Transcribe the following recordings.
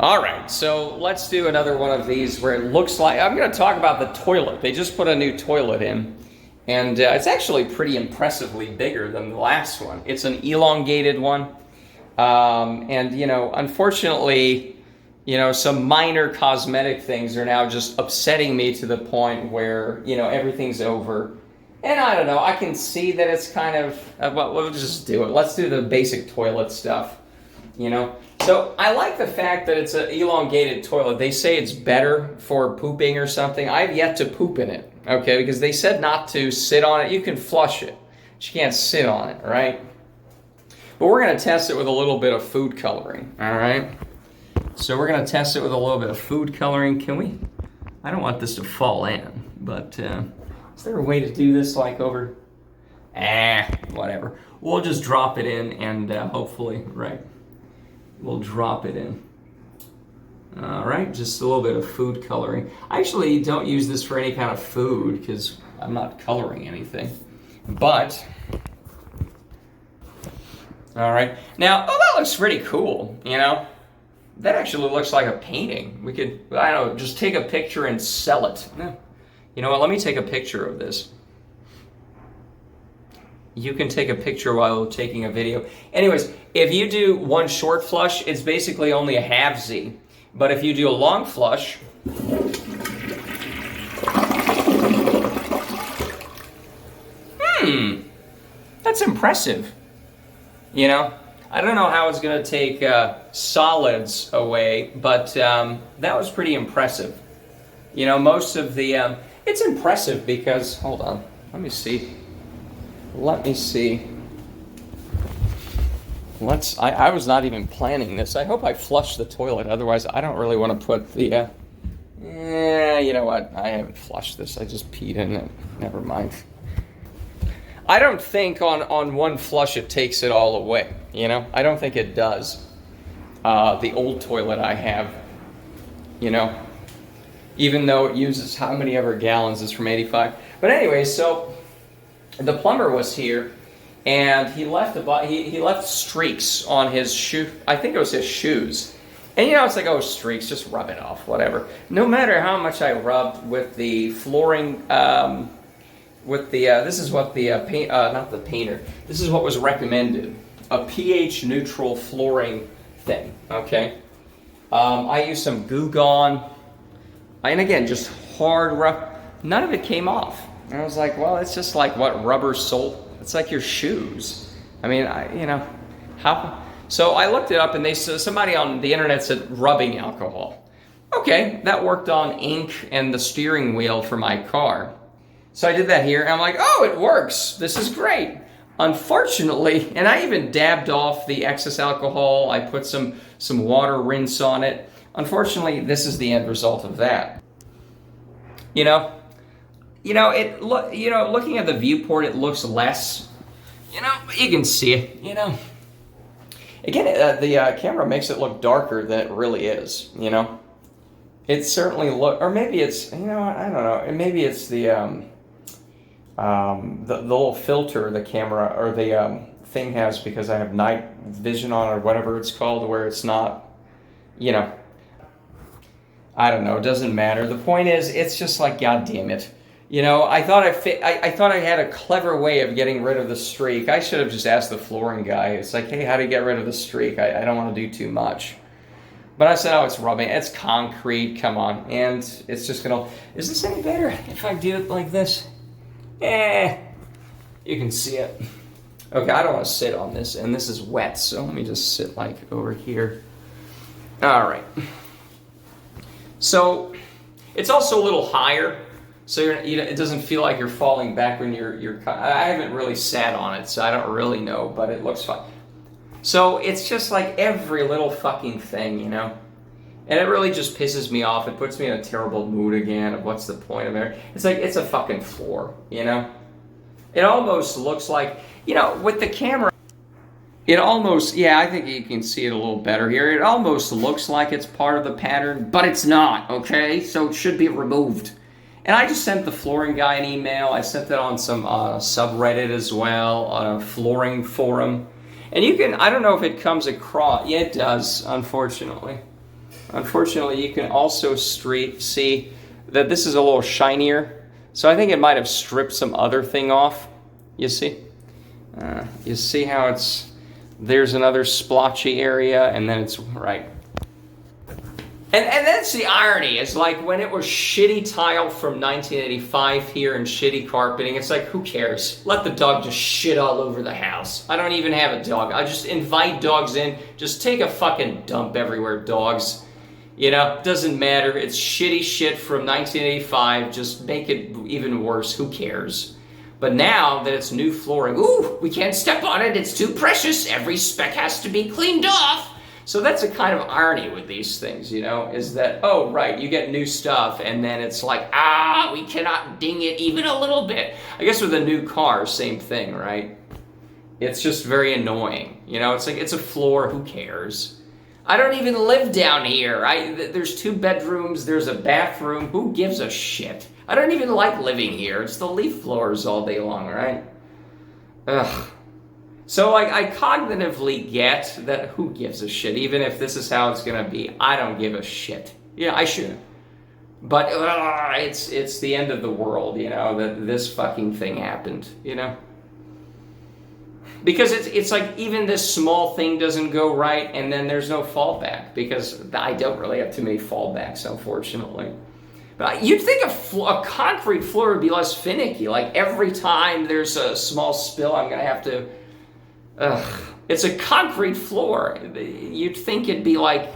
All right, so let's do another one of these where it looks like, I'm going to talk about the toilet. They just put a new toilet in, and it's actually pretty impressively bigger than the last one. It's an elongated one, and, you know, unfortunately, you know, some minor cosmetic things are now just upsetting me to the point where, you know, everything's over. And I don't know, I can see that it's kind of, well, we'll just do it. Let's do the basic toilet stuff, you know. So I like the fact that it's an elongated toilet. They say it's better for pooping or something. I've yet to poop in it, okay, because they said not to sit on it. You can flush it, but you can't sit on it, right? But we're going to test it with a little bit of food coloring, all right? So we're going to test it with a little bit of food coloring. Can we? I don't want this to fall in, but is there a way to do this like over? Whatever. We'll just drop it in and hopefully, right? We'll drop it in. All right, just a little bit of food coloring. I actually don't use this for any kind of food because I'm not coloring anything. But, all right. Now, oh, that looks pretty cool, you know? That actually looks like a painting. We could, I don't know, just take a picture and sell it. You know what, let me take a picture of this. You can take a picture while taking a video. Anyways, if you do one short flush, it's basically only a half Z. But if you do a long flush, that's impressive. You know, I don't know how it's going to take solids away, but that was pretty impressive. You know, most of the, it's impressive because, hold on, let me see. I was not even planning this. I hope I flushed the toilet. Otherwise, I don't really want to put the, you know what? I haven't flushed this. I just peed in it. Never mind. I don't think on one flush it takes it all away, you know? I don't think it does. The old toilet I have, you know? Even though it uses how many ever gallons, it's from 85. But anyway, so the plumber was here, and he left he left streaks on his shoe. I think it was his shoes. And you know, it's like, oh, streaks, just rub it off, whatever. No matter how much I rubbed with the flooring, this is what the not the painter. This is what was recommended: a pH neutral flooring thing. Okay. I used some Goo Gone, and again, just hard rub. None of it came off. And I was like, well, it's just like what rubber sole. It's like your shoes. I mean, you know, how? So I looked it up, and somebody on the internet said rubbing alcohol. Okay, that worked on ink and the steering wheel for my car. So I did that here, and I'm like, oh, it works. This is great. Unfortunately, and I even dabbed off the excess alcohol. I put some water rinse on it. Unfortunately, this is the end result of that. You know, looking at the viewport, it looks less. You know, you can see it. You know, again, the camera makes it look darker than it really is. You know, it certainly or maybe it's, you know, I don't know. Maybe it's the little filter the camera or the thing has because I have night vision on or whatever it's called, where it's not, you know. I don't know. It doesn't matter. The point is, it's just like, God damn it. You know, I thought I had a clever way of getting rid of the streak. I should have just asked the flooring guy. It's like, hey, how do you get rid of the streak? I don't want to do too much. But I said, oh, it's rubbing. It's concrete. Come on. And it's just going to... Is this any better if I do it like this? You can see it. Okay, I don't want to sit on this. And this is wet, so let me just sit like over here. All right. So it's also a little higher, so it doesn't feel like you're falling back when you're. I haven't really sat on it, so I don't really know, but it looks fine. So it's just like every little fucking thing, you know, and it really just pisses me off. It puts me in a terrible mood again. Of what's the point of it? It's like it's a fucking floor, you know. It almost looks like, you know, with the camera. It almost, yeah, I think you can see it a little better here. It almost looks like it's part of the pattern, but it's not, okay? So it should be removed. And I just sent the flooring guy an email. I sent it on some subreddit as well, on a flooring forum. And you can, I don't know if it comes across. Yeah, it does, unfortunately. Unfortunately, you can also see that this is a little shinier. So I think it might have stripped some other thing off. You see? You see how there's another splotchy area, and then it's right. And that's the irony. It's like when it was shitty tile from 1985 here and shitty carpeting, it's like, who cares? Let the dog just shit all over the house. I don't even have a dog. I just invite dogs in. Just take a fucking dump everywhere, dogs. You know, doesn't matter. It's shitty shit from 1985. Just make it even worse. Who cares? But now that it's new flooring, ooh, we can't step on it. It's too precious. Every speck has to be cleaned off. So that's a kind of irony with these things, you know, is that, oh, right, you get new stuff, and then it's like, we cannot ding it even a little bit. I guess with a new car, same thing, right? It's just very annoying. You know, it's like, it's a floor, who cares? I don't even live down here. There's 2 bedrooms, there's a bathroom, who gives a shit? I don't even like living here. It's the leaf floors all day long, right? Ugh. So, like, I cognitively get that who gives a shit, even if this is how it's gonna be. I don't give a shit. Yeah, I shouldn't. But it's the end of the world, you know, that this fucking thing happened, you know? Because it's like even this small thing doesn't go right, and then there's no fallback, because I don't really have too many fallbacks, unfortunately. But you'd think a concrete floor would be less finicky. Like, every time there's a small spill, I'm gonna have to... It's a concrete floor. You'd think it'd be like...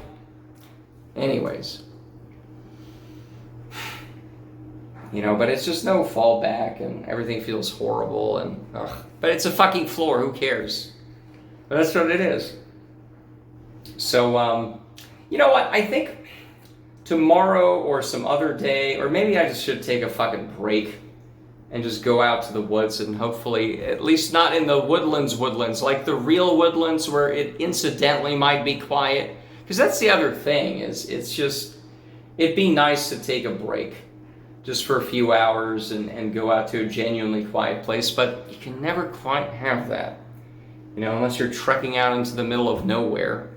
Anyways. You know, but it's just no fallback, and everything feels horrible, and... But it's a fucking floor, who cares? But that's what it is. So, you know what? I think tomorrow or some other day, or maybe I just should take a fucking break and just go out to the woods and hopefully, at least not in the woodlands, like the real woodlands where it incidentally might be quiet. Because that's the other thing, is it'd be nice to take a break just for a few hours and go out to a genuinely quiet place, but you can never quite have that, you know, unless you're trekking out into the middle of nowhere.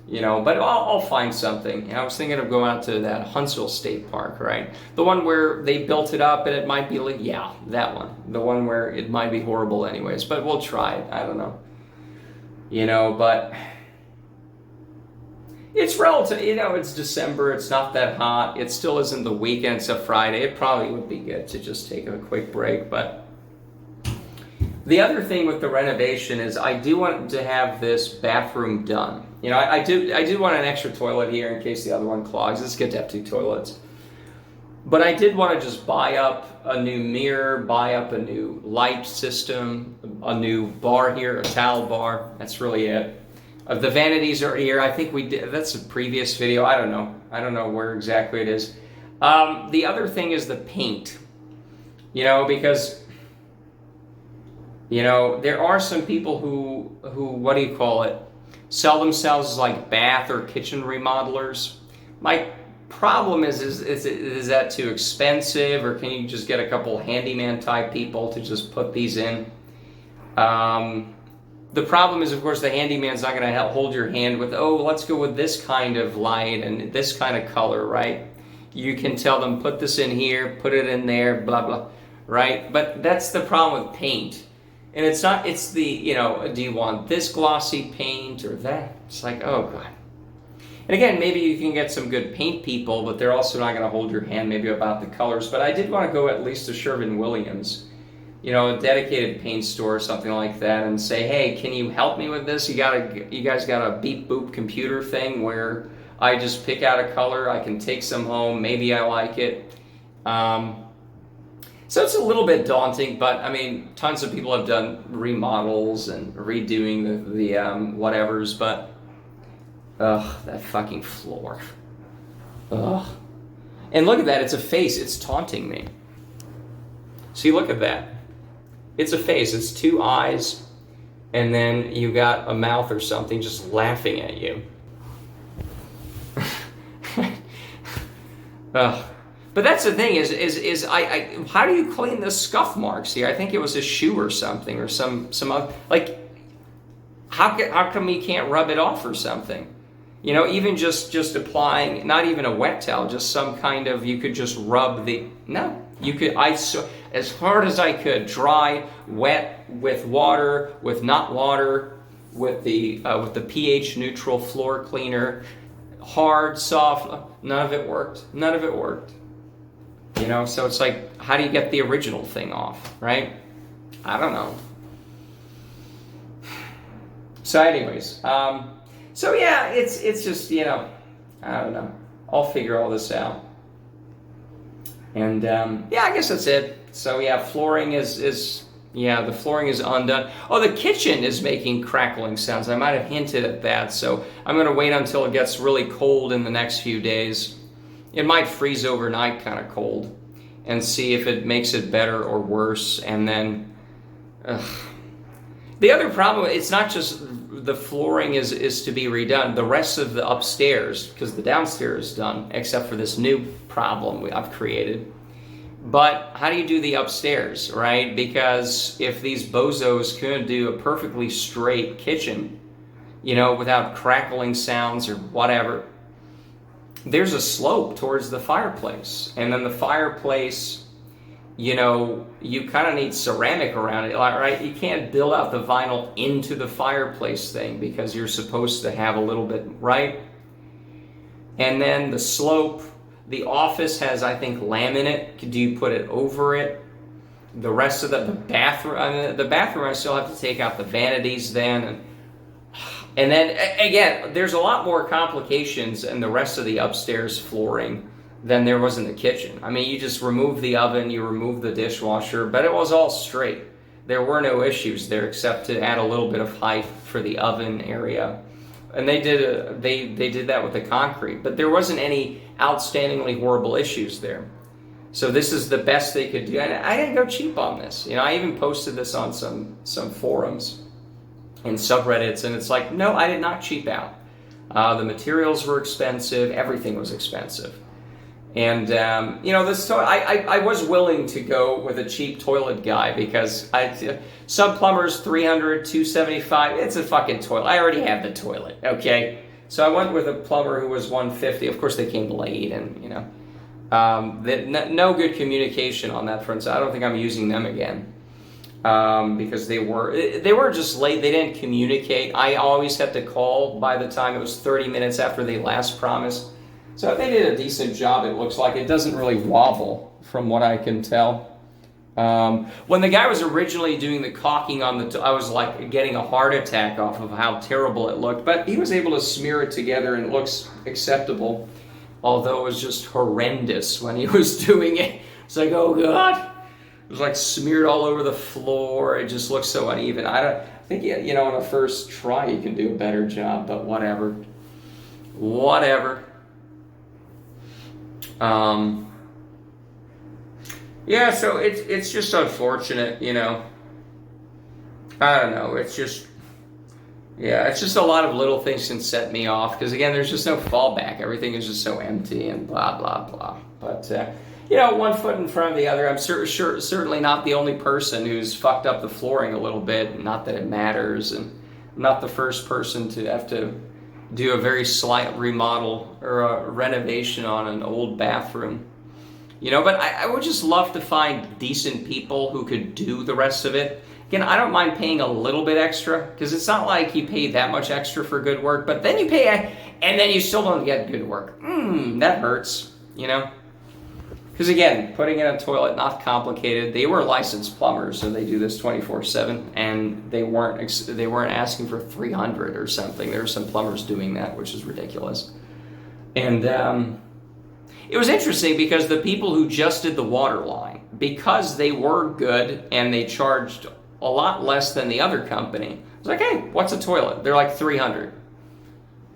You know, but I'll find something. I was thinking of going out to that Huntsville State Park, right? The one where they built it up and it might be like, yeah, that one. The one where it might be horrible anyways, but we'll try it. I don't know. You know, but it's relative, you know, it's December, it's not that hot. It still isn't the weekend, it's a Friday. It probably would be good to just take a quick break, but the other thing with the renovation is I do want to have this bathroom done. You know, I do want an extra toilet here in case the other one clogs. It's good to have 2 toilets. But I did want to just buy up a new mirror, buy up a new light system, a new bar here, a towel bar. That's really it. The vanities are here. I think we did. That's a previous video. I don't know. I don't know where exactly it is. The other thing is the paint. You know, because... You know, there are some people who what do you call it, sell themselves as like bath or kitchen remodelers. My problem is that too expensive, or can you just get a couple handyman type people to just put these in? The problem is, of course, the handyman's not going to hold your hand with, oh, let's go with this kind of light and this kind of color, right? You can tell them, put this in here, put it in there, blah, blah, right? But that's the problem with paint. And it's not, it's the, you know, do you want this glossy paint or that? It's like, oh, God. And again, maybe you can get some good paint people, but they're also not going to hold your hand maybe about the colors. But I did want to go at least to Sherwin-Williams, you know, a dedicated paint store or something like that, and say, hey, can you help me with this? You guys got a beep boop computer thing where I just pick out a color, I can take some home, maybe I like it. So it's a little bit daunting, but I mean, tons of people have done remodels and redoing the whatevers, but ugh, that fucking floor. Ugh. And look at that, it's a face, it's taunting me. See, look at that. It's a face, it's 2 eyes, and then you got a mouth or something just laughing at you. Ugh. But that's the thing is how do you clean the scuff marks here? I think it was a shoe or something, or some other, like, how come you can't rub it off or something? You know, even just applying, not even a wet towel, just some kind of, you could just rub the, no. You could, as hard as I could, dry, wet, with water, with not water, with the pH neutral floor cleaner, hard, soft, none of it worked. None of it worked. You know, so it's like, how do you get the original thing off, right? I don't know. So anyways, so yeah, it's just, you know, I don't know. I'll figure all this out. And yeah, I guess that's it. So yeah, flooring is yeah, the flooring is undone. Oh, the kitchen is making crackling sounds. I might have hinted at that. So I'm going to wait until it gets really cold in the next few days. It might freeze overnight kind of cold, and see if it makes it better or worse. And then the other problem, it's not just the flooring is to be redone. The rest of the upstairs, because the downstairs is done, except for this new problem I've created. But how do you do the upstairs, right? Because if these bozos couldn't do a perfectly straight kitchen, you know, without crackling sounds or whatever, there's a slope towards the fireplace. And then the fireplace, you know, you kind of need ceramic around it, right? You can't build out the vinyl into the fireplace thing because you're supposed to have a little bit, right? And then the slope, the office has, I think, laminate. Do you put it over it? The rest of the bathroom, I still have to take out the vanities then. And then, again, there's a lot more complications in the rest of the upstairs flooring than there was in the kitchen. I mean, you just remove the oven, you remove the dishwasher, but it was all straight. There were no issues there except to add a little bit of height for the oven area. And they did that with the concrete, but there wasn't any outstandingly horrible issues there. So this is the best they could do. And I didn't go cheap on this. You know, I even posted this on some forums and subreddits, and it's like, no, I did not cheap out. The materials were expensive, everything was expensive. And, you know, I was willing to go with a cheap toilet guy because some plumbers, $300, $275, it's a fucking toilet. I already have the toilet, okay? So I went with a plumber who was $150. Of course, they came late and, you know, no good communication on that front. So I don't think I'm using them again because they were just late. They didn't communicate. I always had to call by the time it was 30 minutes after they last promised. So they did a decent job, it looks like. It doesn't really wobble, from what I can tell. When the guy was originally doing the caulking on I was like getting a heart attack off of how terrible it looked. But he was able to smear it together and it looks acceptable. Although it was just horrendous when he was doing it. It's like, oh God. It was like smeared all over the floor. It just looks so uneven. I think, you know, on a first try you can do a better job, but whatever. Whatever. Yeah, so it's just unfortunate, you know. I don't know, it's just, yeah, it's just a lot of little things can set me off, because again, there's just no fallback. Everything is just so empty and blah, blah, blah. But, you know, one foot in front of the other. I'm certainly not the only person who's fucked up the flooring a little bit, not that it matters, and I'm not the first person to have to do a very slight remodel or a renovation on an old bathroom. You know, but I would just love to find decent people who could do the rest of it. Again, I don't mind paying a little bit extra, because it's not like you pay that much extra for good work, but then you pay, and then you still don't get good work. That hurts, you know? Because again, putting in a toilet, not complicated. They were licensed plumbers, so they do this 24/7, and they weren't asking for $300 or something. There were some plumbers doing that, which is ridiculous. And it was interesting because the people who just did the water line, because they were good and they charged a lot less than the other company, I was like, hey, what's a toilet? They're like $300.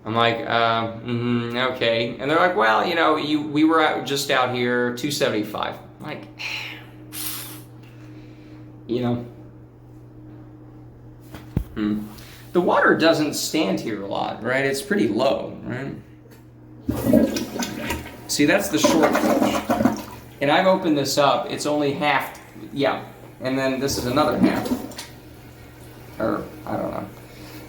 I'm like, okay. And they're like, well, you know, we were just out here $275. I'm like, you know. The water doesn't stand here a lot, right? It's pretty low, right? See, that's the short flush. And I've opened this up. It's only half, yeah. And then this is another half. Or, I don't know.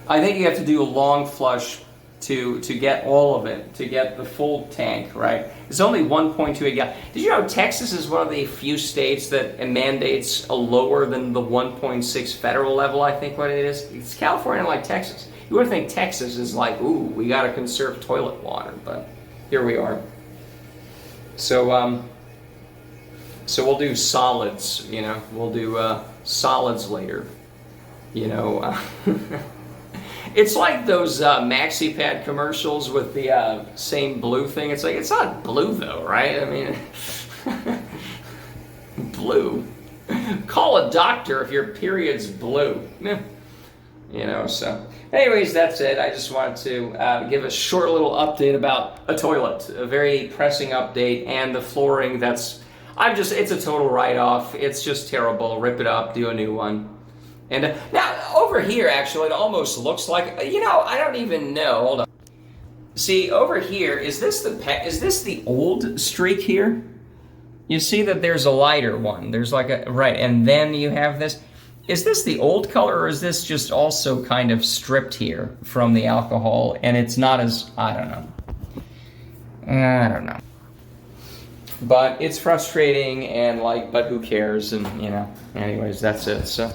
I think you have to do a long flush to get all of it, to get the full tank, right? It's only 1.28 gallons. Did you know Texas is one of the few states that mandates a lower than the 1.6 federal level, I think what it is? It's California like Texas. You would think Texas is like, ooh, we got to conserve toilet water, but here we are. So, so we'll do solids, you know, we'll do solids later, you know. It's like those maxi pad commercials with the same blue thing. It's like, it's not blue though, right? I mean, blue. Call a doctor if your period's blue. You know, so anyways, that's it. I just wanted to give a short little update about a toilet, a very pressing update, and the flooring that's, it's a total write-off. It's just terrible. Rip it up, do a new one. And now, over here, actually, it almost looks like, you know, I don't even know. Hold on. See, over here, is this the old streak here? You see that there's a lighter one. There's like a, right, and then you have this. Is this the old color, or is this just also kind of stripped here from the alcohol, and it's not as, I don't know. But it's frustrating, and like, but who cares, and, you know, anyways, that's it, so.